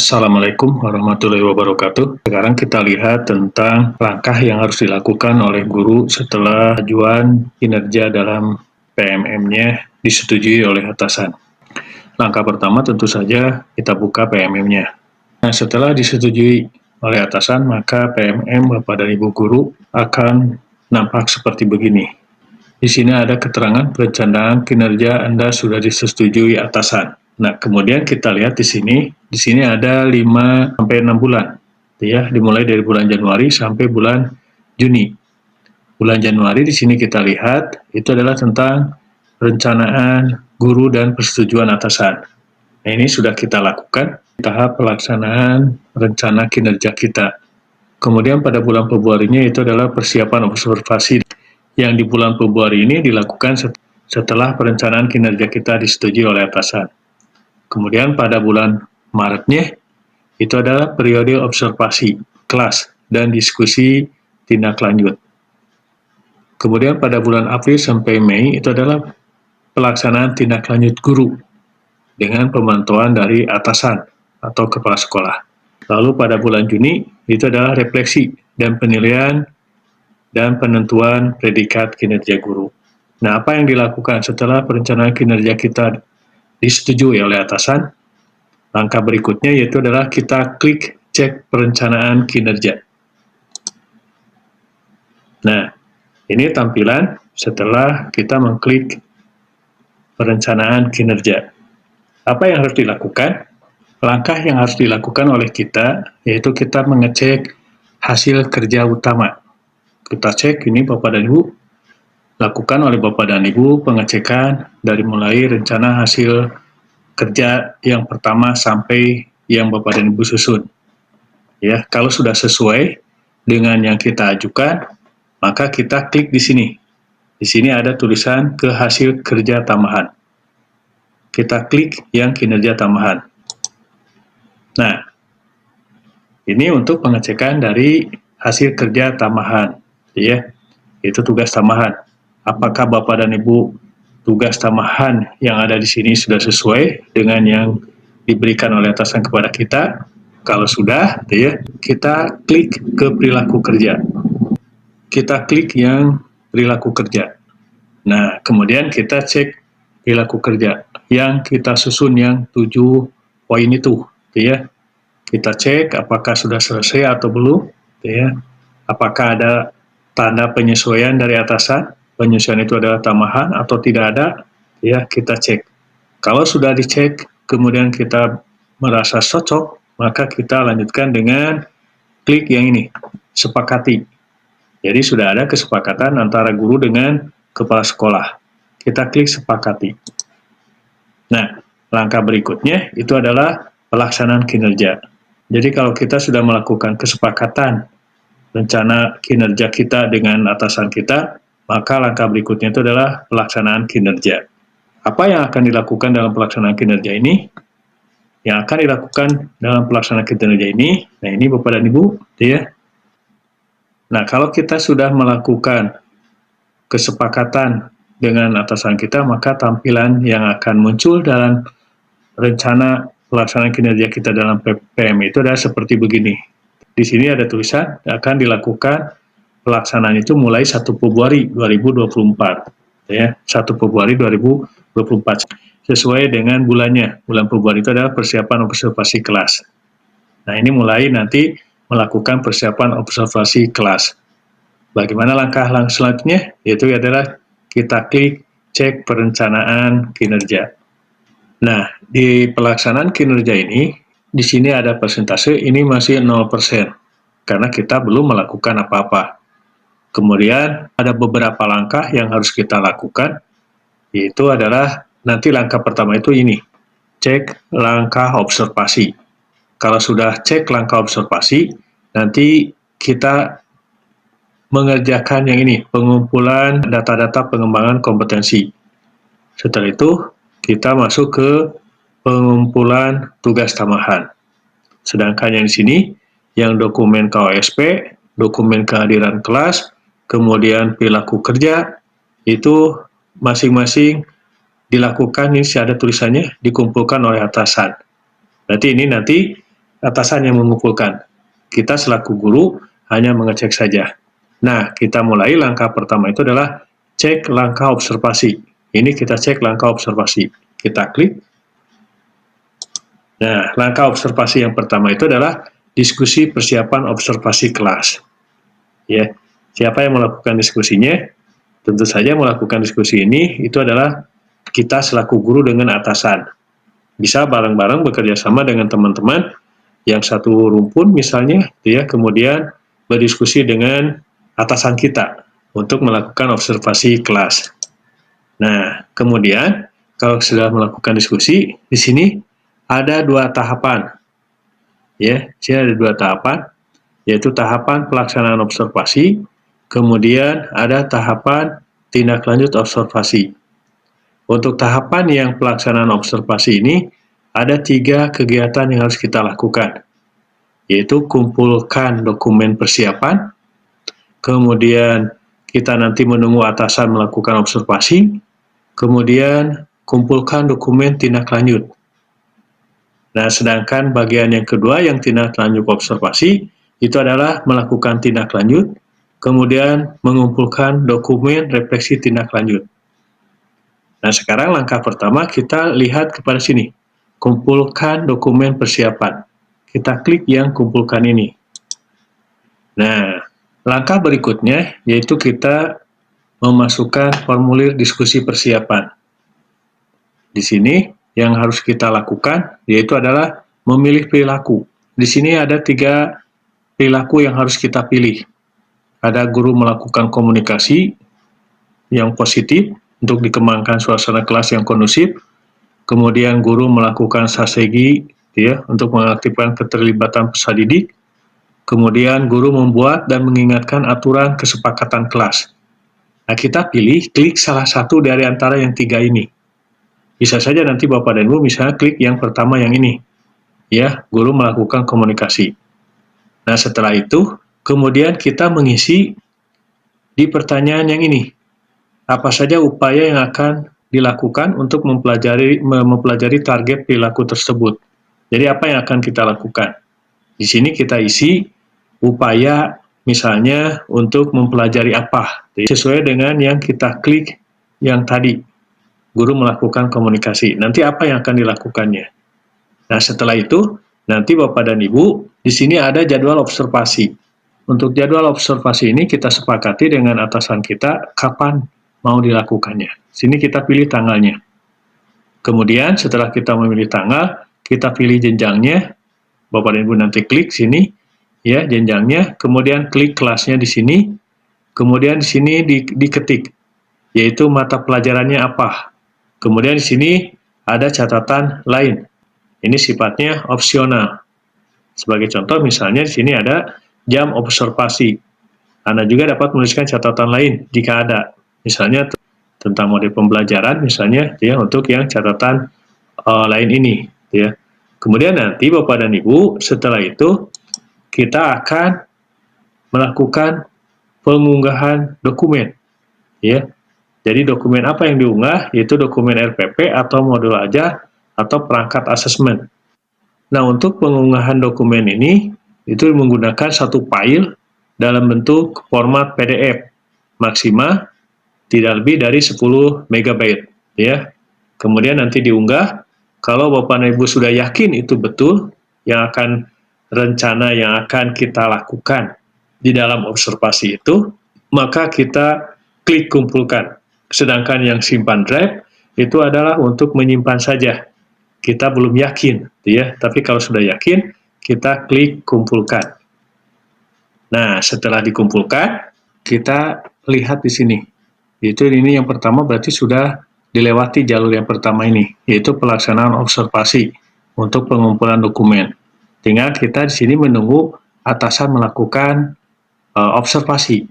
Assalamualaikum warahmatullahi wabarakatuh. Sekarang kita lihat tentang langkah yang harus dilakukan oleh guru setelah ajuan kinerja dalam PMM-nya disetujui oleh atasan. Langkah pertama tentu saja kita buka PMM-nya. Nah, setelah disetujui oleh atasan, maka PMM Bapak dan Ibu guru akan nampak seperti begini. Di sini ada keterangan perencanaan kinerja Anda sudah disetujui atasan. Nah, kemudian kita lihat di sini ada 5 sampai 6 bulan. Ya, dimulai dari bulan Januari sampai bulan Juni. Bulan Januari di sini kita lihat itu adalah tentang perencanaan guru dan persetujuan atasan. Nah, ini sudah kita lakukan tahap pelaksanaan rencana kinerja kita. Kemudian pada bulan Februarinya itu adalah persiapan observasi yang di bulan Februari ini dilakukan setelah perencanaan kinerja kita disetujui oleh atasan. Kemudian pada bulan Maretnya itu adalah periode observasi kelas dan diskusi tindak lanjut. Kemudian pada bulan April sampai Mei itu adalah pelaksanaan tindak lanjut guru dengan pemantauan dari atasan atau kepala sekolah. Lalu pada bulan Juni itu adalah refleksi dan penilaian dan penentuan predikat kinerja guru. Nah, apa yang dilakukan setelah perencanaan kinerja kita disetujui oleh atasan? Langkah berikutnya yaitu adalah kita klik cek perencanaan kinerja. Nah, ini tampilan setelah kita mengklik perencanaan kinerja. Apa yang harus dilakukan? Langkah yang harus dilakukan oleh kita yaitu kita mengecek hasil kerja utama. Kita cek ini Bapak dan Ibu, lakukan oleh Bapak dan Ibu pengecekan dari mulai rencana hasil kerja yang pertama sampai yang Bapak dan Ibu susun. Ya, kalau sudah sesuai dengan yang kita ajukan, maka kita klik di sini. Di sini ada tulisan ke hasil kerja tambahan. Kita klik yang kinerja tambahan. Nah, ini untuk pengecekan dari hasil kerja tambahan, ya. Itu tugas tambahan. Apakah Bapak dan Ibu tugas tambahan yang ada di sini sudah sesuai dengan yang diberikan oleh atasan kepada kita? Kalau sudah, ya, kita klik ke perilaku kerja. Kita klik yang perilaku kerja. Nah, kemudian kita cek perilaku kerja yang kita susun yang 7 poin itu, ya. Kita cek apakah sudah selesai atau belum, ya. Apakah ada tanda penyesuaian dari atasan? Penyesuaian itu adalah tambahan atau tidak ada, ya, kita cek. Kalau sudah dicek, kemudian kita merasa cocok, maka kita lanjutkan dengan klik yang ini, sepakati. Jadi sudah ada kesepakatan antara guru dengan kepala sekolah. Kita klik sepakati. Nah, langkah berikutnya itu adalah pelaksanaan kinerja. Jadi kalau kita sudah melakukan kesepakatan rencana kinerja kita dengan atasan kita, maka langkah berikutnya itu adalah pelaksanaan kinerja. Apa yang akan dilakukan dalam pelaksanaan kinerja ini? Yang akan dilakukan dalam pelaksanaan kinerja ini, nah ini Bapak dan Ibu, ya. Nah, kalau kita sudah melakukan kesepakatan dengan atasan kita, maka tampilan yang akan muncul dalam rencana pelaksanaan kinerja kita dalam PPM itu adalah seperti begini. Di sini ada tulisan akan dilakukan pelaksanaan itu mulai 1 Februari 2024, ya, 1 Februari 2024 sesuai dengan bulannya. Bulan Februari itu adalah persiapan observasi kelas. Nah, ini mulai nanti melakukan persiapan observasi kelas. Bagaimana langkah selanjutnya? Yaitu adalah kita klik cek perencanaan kinerja. Nah, di pelaksanaan kinerja ini, di sini ada persentase, ini masih 0%, karena kita belum melakukan apa-apa. Kemudian ada beberapa langkah yang harus kita lakukan, yaitu adalah nanti langkah pertama itu ini, cek langkah observasi. Kalau sudah cek langkah observasi, nanti kita mengerjakan yang ini, pengumpulan data-data pengembangan kompetensi. Setelah itu, kita masuk ke pengumpulan tugas tambahan. Sedangkan yang di sini, yang dokumen KOSP, dokumen kehadiran kelas, kemudian perilaku kerja, itu masing-masing dilakukan, ini ada tulisannya, dikumpulkan oleh atasan. Berarti ini nanti atasan yang mengumpulkan. Kita selaku guru hanya mengecek saja. Nah, kita mulai langkah pertama itu adalah cek langkah observasi. Ini kita cek langkah observasi. Kita klik. Nah, langkah observasi yang pertama itu adalah diskusi persiapan observasi kelas. Ya, siapa yang melakukan diskusinya? Tentu saja melakukan diskusi ini itu adalah kita selaku guru dengan atasan. Bisa bareng-bareng bekerja sama dengan teman-teman yang satu rumpun misalnya, ya, kemudian berdiskusi dengan atasan kita untuk melakukan observasi kelas. Nah, kemudian kalau sudah melakukan diskusi, di sini ada 2 tahapan. Ya, di sini ada 2 tahapan, yaitu tahapan pelaksanaan observasi, kemudian ada tahapan tindak lanjut observasi. Untuk tahapan yang pelaksanaan observasi ini, ada 3 kegiatan yang harus kita lakukan, yaitu kumpulkan dokumen persiapan, kemudian kita nanti menunggu atasan melakukan observasi, kemudian kumpulkan dokumen tindak lanjut. Nah, sedangkan bagian yang kedua yang tindak lanjut observasi, itu adalah melakukan tindak lanjut, kemudian mengumpulkan dokumen refleksi tindak lanjut. Nah, sekarang langkah pertama kita lihat kepada sini, kumpulkan dokumen persiapan. Kita klik yang kumpulkan ini. Nah, langkah berikutnya yaitu kita memasukkan formulir diskusi persiapan. Di sini yang harus kita lakukan yaitu adalah memilih perilaku. Di sini ada 3 perilaku yang harus kita pilih. Ada guru melakukan komunikasi yang positif untuk dikembangkan suasana kelas yang kondusif. Kemudian guru melakukan strategi, ya, untuk mengaktifkan keterlibatan peserta didik. Kemudian guru membuat dan mengingatkan aturan kesepakatan kelas. Nah, kita pilih klik salah satu dari antara yang 3 ini. Bisa saja nanti Bapak dan Ibu misalnya klik yang pertama yang ini. Ya, guru melakukan komunikasi. Nah, setelah itu, kemudian kita mengisi di pertanyaan yang ini. Apa saja upaya yang akan dilakukan untuk mempelajari target perilaku tersebut. Jadi apa yang akan kita lakukan? Di sini kita isi upaya misalnya untuk mempelajari apa, sesuai dengan yang kita klik yang tadi. Guru melakukan komunikasi. Nanti apa yang akan dilakukannya? Nah, setelah itu, nanti Bapak dan Ibu, di sini ada jadwal observasi. Untuk jadwal observasi ini kita sepakati dengan atasan kita kapan mau dilakukannya. Sini kita pilih tanggalnya. Kemudian setelah kita memilih tanggal, kita pilih jenjangnya. Bapak dan Ibu nanti klik sini, ya, jenjangnya. Kemudian klik kelasnya di sini. Kemudian di sini diketik, yaitu mata pelajarannya apa. Kemudian di sini ada catatan lain. Ini sifatnya opsional. Sebagai contoh, misalnya di sini ada jam observasi. Anda juga dapat menuliskan catatan lain jika ada. Misalnya tentang model pembelajaran, misalnya, ya, untuk yang catatan lain ini, ya. Kemudian nanti Bapak dan Ibu, setelah itu kita akan melakukan pengunggahan dokumen, ya. Jadi dokumen apa yang diunggah? Yaitu dokumen RPP atau modul ajar atau perangkat asesmen. Nah, untuk pengunggahan dokumen ini itu menggunakan satu file dalam bentuk format PDF maksimal tidak lebih dari 10 MB, ya. Kemudian nanti diunggah. Kalau Bapak dan Ibu sudah yakin itu betul rencana yang akan kita lakukan di dalam observasi itu, maka kita klik kumpulkan. Sedangkan yang simpan drive itu adalah untuk menyimpan saja. Kita belum yakin, ya. Tapi kalau sudah yakin, kita klik kumpulkan. Nah, setelah dikumpulkan, kita lihat di sini. Yaitu ini yang pertama berarti sudah dilewati jalur yang pertama ini, yaitu pelaksanaan observasi untuk pengumpulan dokumen. Tinggal kita di sini menunggu atasan melakukan observasi.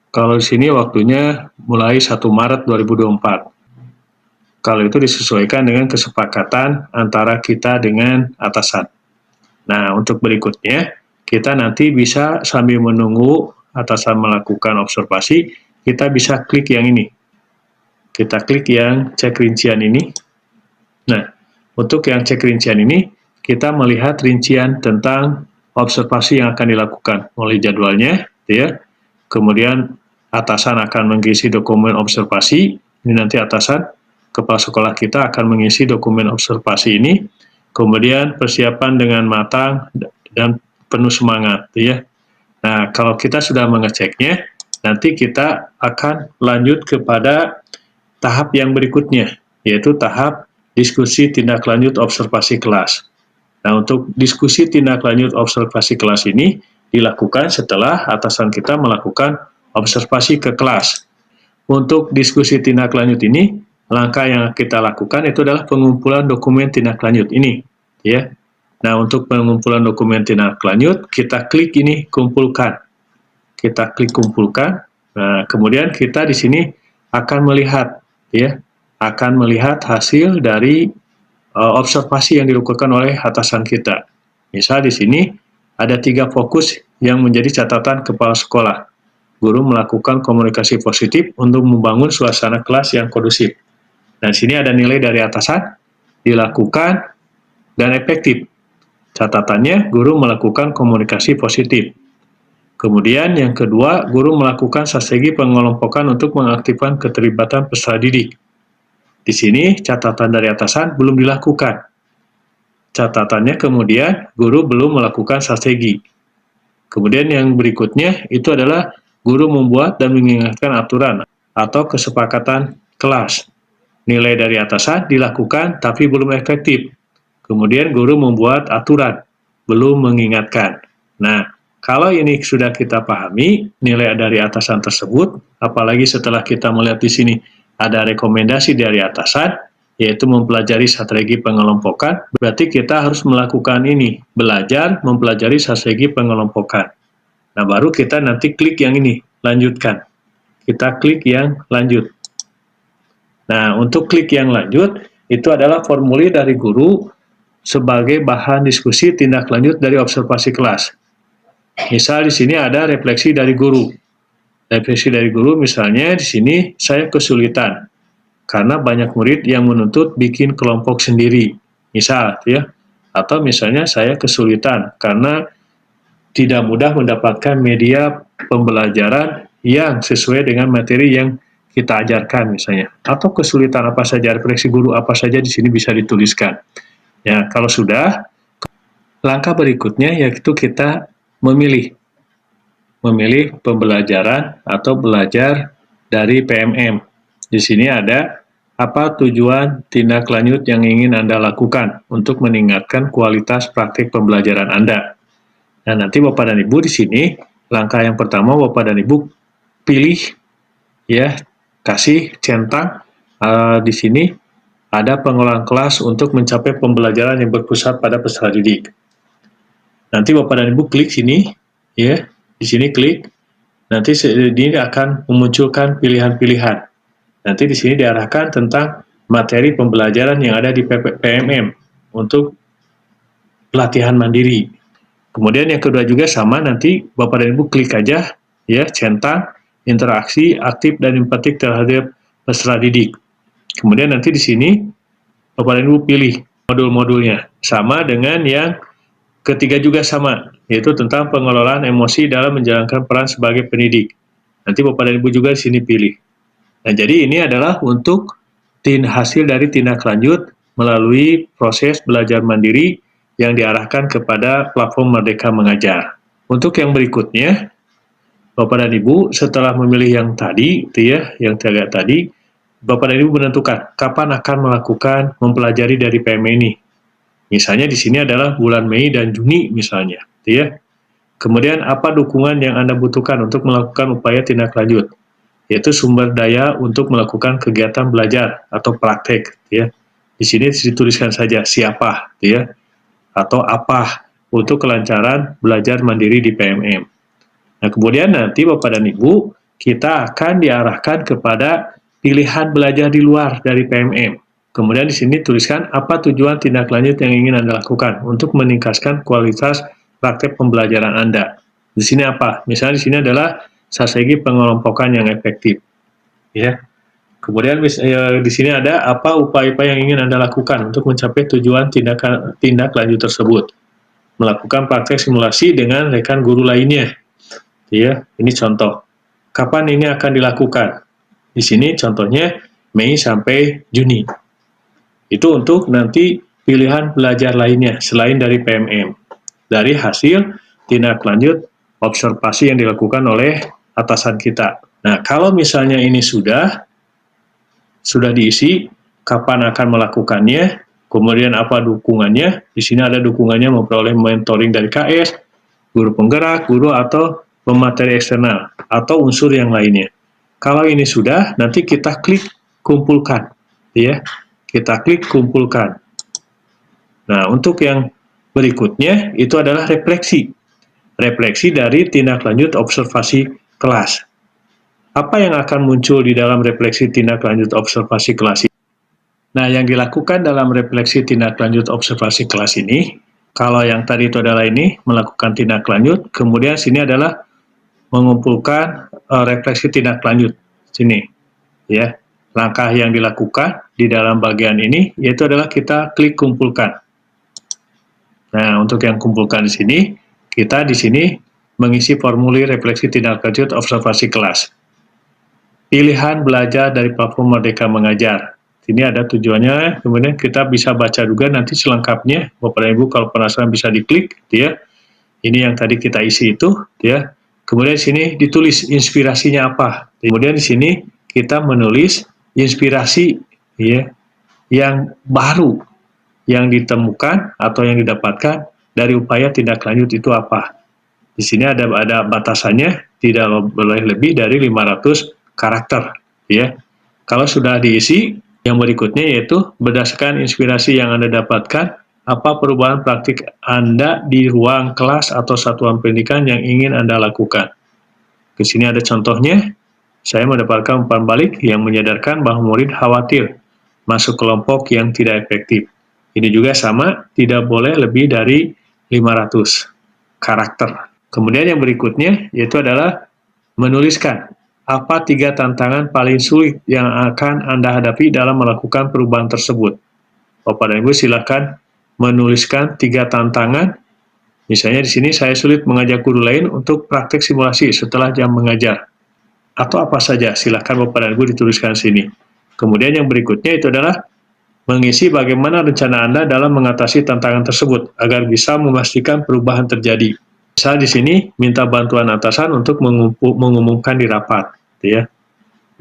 Kalau di sini waktunya mulai 1 Maret 2024. Kalau itu disesuaikan dengan kesepakatan antara kita dengan atasan. Nah, untuk berikutnya, kita nanti bisa sambil menunggu atasan melakukan observasi, kita bisa klik yang ini. Kita klik yang cek rincian ini. Nah, untuk yang cek rincian ini, kita melihat rincian tentang observasi yang akan dilakukan, mulai jadwalnya, ya. Kemudian atasan akan mengisi dokumen observasi, ini nanti atasan, kepala sekolah kita akan mengisi dokumen observasi ini, kemudian persiapan dengan matang dan penuh semangat, ya. Nah, kalau kita sudah mengeceknya, nanti kita akan lanjut kepada tahap yang berikutnya, yaitu tahap diskusi tindak lanjut observasi kelas. Nah, untuk diskusi tindak lanjut observasi kelas ini dilakukan setelah atasan kita melakukan observasi ke kelas. Untuk diskusi tindak lanjut ini, langkah yang kita lakukan itu adalah pengumpulan dokumen tindak lanjut ini, ya. Nah, untuk pengumpulan dokumen tindak lanjut, kita klik ini kumpulkan. Kita klik kumpulkan. Nah, kemudian kita di sini akan melihat, ya, akan melihat hasil dari observasi yang dilakukan oleh atasan kita. Misal di sini ada 3 fokus yang menjadi catatan kepala sekolah. Guru melakukan komunikasi positif untuk membangun suasana kelas yang kondusif. Nah, di sini ada nilai dari atasan, dilakukan, dan efektif. Catatannya, guru melakukan komunikasi positif. Kemudian yang kedua, guru melakukan strategi pengelompokan untuk mengaktifkan keterlibatan peserta didik. Di sini catatan dari atasan belum dilakukan. Catatannya kemudian guru belum melakukan strategi. Kemudian yang berikutnya itu adalah guru membuat dan mengingatkan aturan atau kesepakatan kelas. Nilai dari atasan dilakukan tapi belum efektif. Kemudian guru membuat aturan, belum mengingatkan. Nah, kalau ini sudah kita pahami, nilai dari atasan tersebut, apalagi setelah kita melihat di sini ada rekomendasi dari atasan, yaitu mempelajari strategi pengelompokan, berarti kita harus melakukan ini, belajar mempelajari strategi pengelompokan. Nah, baru kita nanti klik yang ini, lanjutkan. Kita klik yang lanjut. Nah, untuk klik yang lanjut, itu adalah formulir dari guru sebagai bahan diskusi tindak lanjut dari observasi kelas. Misal di sini ada refleksi dari guru. Refleksi dari guru misalnya di sini saya kesulitan karena banyak murid yang menuntut bikin kelompok sendiri. Misal ya. Atau misalnya saya kesulitan karena tidak mudah mendapatkan media pembelajaran yang sesuai dengan materi yang kita ajarkan misalnya. Atau kesulitan apa saja, refleksi guru apa saja di sini bisa dituliskan. Ya, kalau sudah, langkah berikutnya yaitu kita memilih pembelajaran atau belajar dari PMM. Di sini ada apa tujuan tindak lanjut yang ingin Anda lakukan untuk meningkatkan kualitas praktik pembelajaran Anda. Nah, nanti Bapak dan Ibu di sini, langkah yang pertama Bapak dan Ibu pilih, ya, kasih centang di sini ada pengelolaan kelas untuk mencapai pembelajaran yang berpusat pada peserta didik. Nanti Bapak dan Ibu klik sini, ya, di sini klik. Nanti ini akan memunculkan pilihan-pilihan. Nanti di sini diarahkan tentang materi pembelajaran yang ada di PMM untuk pelatihan mandiri. Kemudian yang kedua juga sama, nanti Bapak dan Ibu klik aja, ya, centang interaksi aktif dan empatik terhadap peserta didik. Kemudian nanti di sini Bapak dan Ibu pilih modul-modulnya. Sama dengan yang ketiga juga sama, yaitu tentang pengelolaan emosi dalam menjalankan peran sebagai pendidik. Nanti Bapak dan Ibu juga di sini pilih. Nah, jadi ini adalah untuk hasil dari tindak lanjut melalui proses belajar mandiri yang diarahkan kepada platform Merdeka Mengajar. Untuk yang berikutnya, Bapak dan Ibu setelah memilih yang tadi, yang saya lihat tadi, Bapak dan Ibu menentukan kapan akan mempelajari dari PM ini. Misalnya di sini adalah bulan Mei dan Juni misalnya, ya. Kemudian apa dukungan yang Anda butuhkan untuk melakukan upaya tindak lanjut, yaitu sumber daya untuk melakukan kegiatan belajar atau praktek, ya. Di sini dituliskan saja siapa, ya, atau apa untuk kelancaran belajar mandiri di PMM. Nah, kemudian nanti Bapak dan Ibu kita akan diarahkan kepada pilihan belajar di luar dari PMM. Kemudian di sini tuliskan apa tujuan tindak lanjut yang ingin Anda lakukan untuk meningkatkan kualitas praktek pembelajaran Anda. Di sini apa? Misalnya di sini adalah strategi pengelompokan yang efektif. Ya. Kemudian di sini ada apa upaya-upaya yang ingin Anda lakukan untuk mencapai tujuan tindak lanjut tersebut. Melakukan praktek simulasi dengan rekan guru lainnya. Ya, ini contoh. Kapan ini akan dilakukan? Di sini contohnya Mei sampai Juni. Itu untuk nanti pilihan belajar lainnya selain dari PMM. Dari hasil tindak lanjut observasi yang dilakukan oleh atasan kita. Nah, kalau misalnya ini sudah diisi, kapan akan melakukannya, kemudian apa dukungannya. Di sini ada dukungannya memperoleh mentoring dari KS, guru penggerak, guru atau pemateri eksternal, atau unsur yang lainnya. Kalau ini sudah, nanti kita klik kumpulkan, ya. Kita klik kumpulkan. Nah, untuk yang berikutnya itu adalah refleksi. Refleksi dari tindak lanjut observasi kelas. Apa yang akan muncul di dalam refleksi tindak lanjut observasi kelas ini? Nah, yang dilakukan dalam refleksi tindak lanjut observasi kelas ini, kalau yang tadi itu adalah ini, melakukan tindak lanjut, kemudian sini adalah mengumpulkan refleksi tindak lanjut. Sini, ya. Langkah yang dilakukan di dalam bagian ini, yaitu adalah kita klik kumpulkan. Nah, untuk yang kumpulkan di sini, kita di sini mengisi formulir refleksi tindak lanjut observasi kelas. Pilihan belajar dari platform Merdeka Mengajar. Ini ada tujuannya, kemudian kita bisa baca juga nanti selengkapnya. Bapak dan Ibu kalau penasaran bisa diklik, ya. Ini yang tadi kita isi itu, ya. Kemudian di sini ditulis inspirasinya apa. Kemudian di sini kita menulis inspirasi, ya, yang baru yang ditemukan atau yang didapatkan dari upaya tindak lanjut itu apa. Di sini ada batasannya, tidak boleh lebih dari 500 karakter, ya. Kalau sudah diisi, yang berikutnya yaitu berdasarkan inspirasi yang Anda dapatkan, apa perubahan praktik Anda di ruang kelas atau satuan pendidikan yang ingin Anda lakukan. Di sini ada contohnya, saya mendapatkan umpan balik yang menyadarkan bahwa murid khawatir masuk kelompok yang tidak efektif. Ini juga sama, tidak boleh lebih dari 500 karakter. Kemudian yang berikutnya yaitu adalah menuliskan apa 3 tantangan paling sulit yang akan Anda hadapi dalam melakukan perubahan tersebut. Bapak dan Ibu silakan menuliskan 3 tantangan. Misalnya di sini saya sulit mengajak guru lain untuk praktek simulasi setelah jam mengajar. Atau apa saja, silakan Bapak dan Ibu dituliskan sini. Kemudian yang berikutnya itu adalah mengisi bagaimana rencana Anda dalam mengatasi tantangan tersebut agar bisa memastikan perubahan terjadi. Misal di sini minta bantuan atasan untuk mengumumkan di rapat, ya.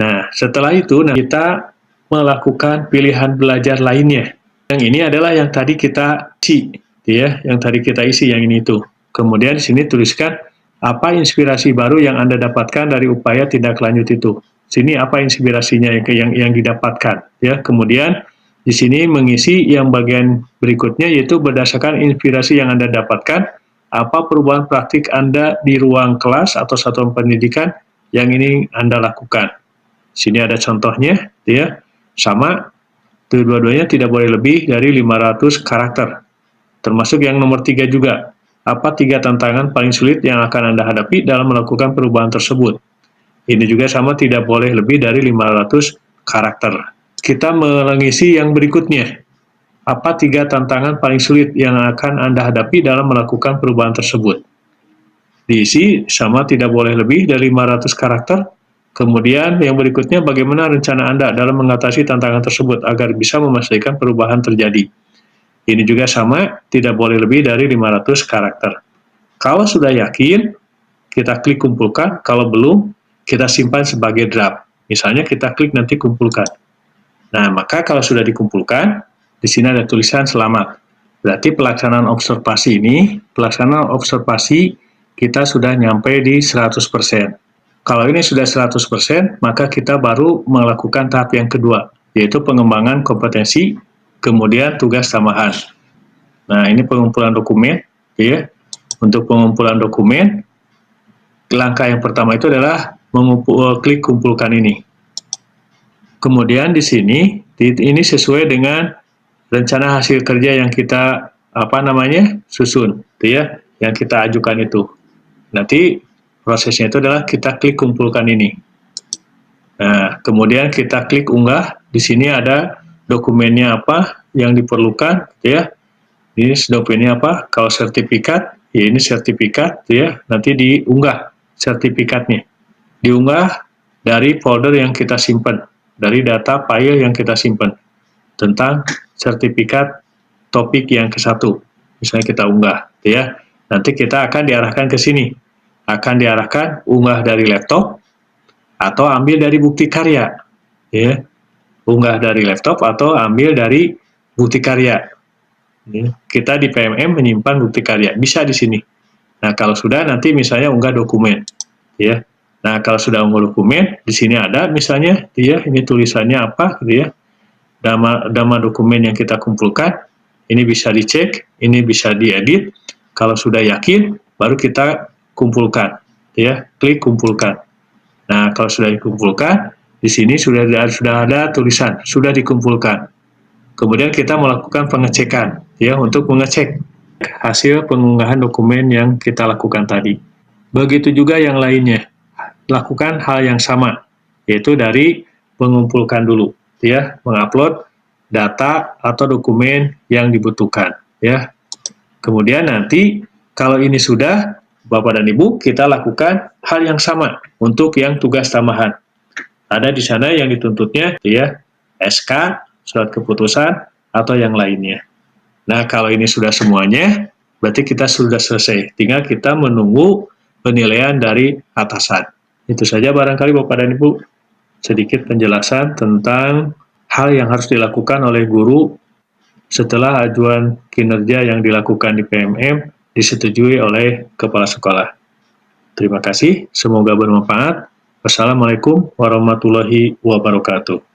Nah, setelah itu kita melakukan pilihan belajar lainnya. Yang ini adalah yang tadi kita isi, ya, yang tadi kita isi yang ini itu. Kemudian di sini tuliskan apa inspirasi baru yang Anda dapatkan dari upaya tindak lanjut itu. Sini apa inspirasinya yang didapatkan, ya. Kemudian di sini mengisi yang bagian berikutnya yaitu berdasarkan inspirasi yang Anda dapatkan, apa perubahan praktik Anda di ruang kelas atau satuan pendidikan yang ini Anda lakukan. Sini ada contohnya, ya. Sama, dua-duanya tidak boleh lebih dari 500 karakter. Termasuk yang nomor 3 juga. Apa 3 tantangan paling sulit yang akan Anda hadapi dalam melakukan perubahan tersebut. Ini juga sama, tidak boleh lebih dari 500 karakter. Kita mengisi yang berikutnya. Apa 3 tantangan paling sulit yang akan Anda hadapi dalam melakukan perubahan tersebut. Diisi sama, tidak boleh lebih dari 500 karakter. Kemudian yang berikutnya bagaimana rencana Anda dalam mengatasi tantangan tersebut agar bisa memastikan perubahan terjadi. Ini juga sama, tidak boleh lebih dari 500 karakter. Kalau sudah yakin, kita klik kumpulkan. Kalau belum, kita simpan sebagai draft. Misalnya kita klik nanti kumpulkan. Nah, maka kalau sudah dikumpulkan, di sini ada tulisan selamat. Berarti pelaksanaan observasi ini, kita sudah nyampe di 100%. Kalau ini sudah 100%, maka kita baru melakukan tahap yang kedua, yaitu pengembangan kompetensi, kemudian tugas tambahan. Nah, ini pengumpulan dokumen, ya. Untuk pengumpulan dokumen, langkah yang pertama itu adalah klik kumpulkan ini. Kemudian di sini, ini sesuai dengan rencana hasil kerja yang kita susun, ya, yang kita ajukan itu. Nanti prosesnya itu adalah kita klik kumpulkan ini. Nah, kemudian kita klik unggah. Di sini ada dokumennya apa yang diperlukan, ya. Ini dokumennya apa? Kalau sertifikat, ya ini sertifikat, ya. Nanti diunggah sertifikatnya. Diunggah dari folder yang kita simpan, dari data file yang kita simpan tentang sertifikat topik yang ke-1. Misalnya kita unggah, ya. Nanti kita akan diarahkan ke sini. Akan diarahkan unggah dari laptop atau ambil dari bukti karya, ya. Unggah dari laptop atau ambil dari bukti karya. Kita di PMM menyimpan bukti karya, bisa di sini. Nah, kalau sudah nanti misalnya unggah dokumen, ya. Nah, kalau sudah unggah dokumen, di sini ada misalnya, ya, ini tulisannya apa, gitu ya. Nama dokumen yang kita kumpulkan, ini bisa dicek, ini bisa diedit. Kalau sudah yakin, baru kita kumpulkan, ya. Klik kumpulkan. Nah, kalau sudah dikumpulkan, di sini sudah ada tulisan, sudah dikumpulkan. Kemudian kita melakukan pengecekan, ya, untuk mengecek hasil pengunggahan dokumen yang kita lakukan tadi. Begitu juga yang lainnya, lakukan hal yang sama, yaitu dari mengumpulkan dulu, ya, mengupload data atau dokumen yang dibutuhkan, ya. Kemudian nanti kalau ini sudah, Bapak dan Ibu, kita lakukan hal yang sama untuk yang tugas tambahan. Ada di sana yang dituntutnya, ya, SK, surat keputusan, atau yang lainnya. Nah, kalau ini sudah semuanya, berarti kita sudah selesai. Tinggal kita menunggu penilaian dari atasan. Itu saja barangkali Bapak dan Ibu, sedikit penjelasan tentang hal yang harus dilakukan oleh guru setelah ajuan kinerja yang dilakukan di PMM disetujui oleh kepala sekolah. Terima kasih, semoga bermanfaat. Wassalamualaikum warahmatullahi wabarakatuh.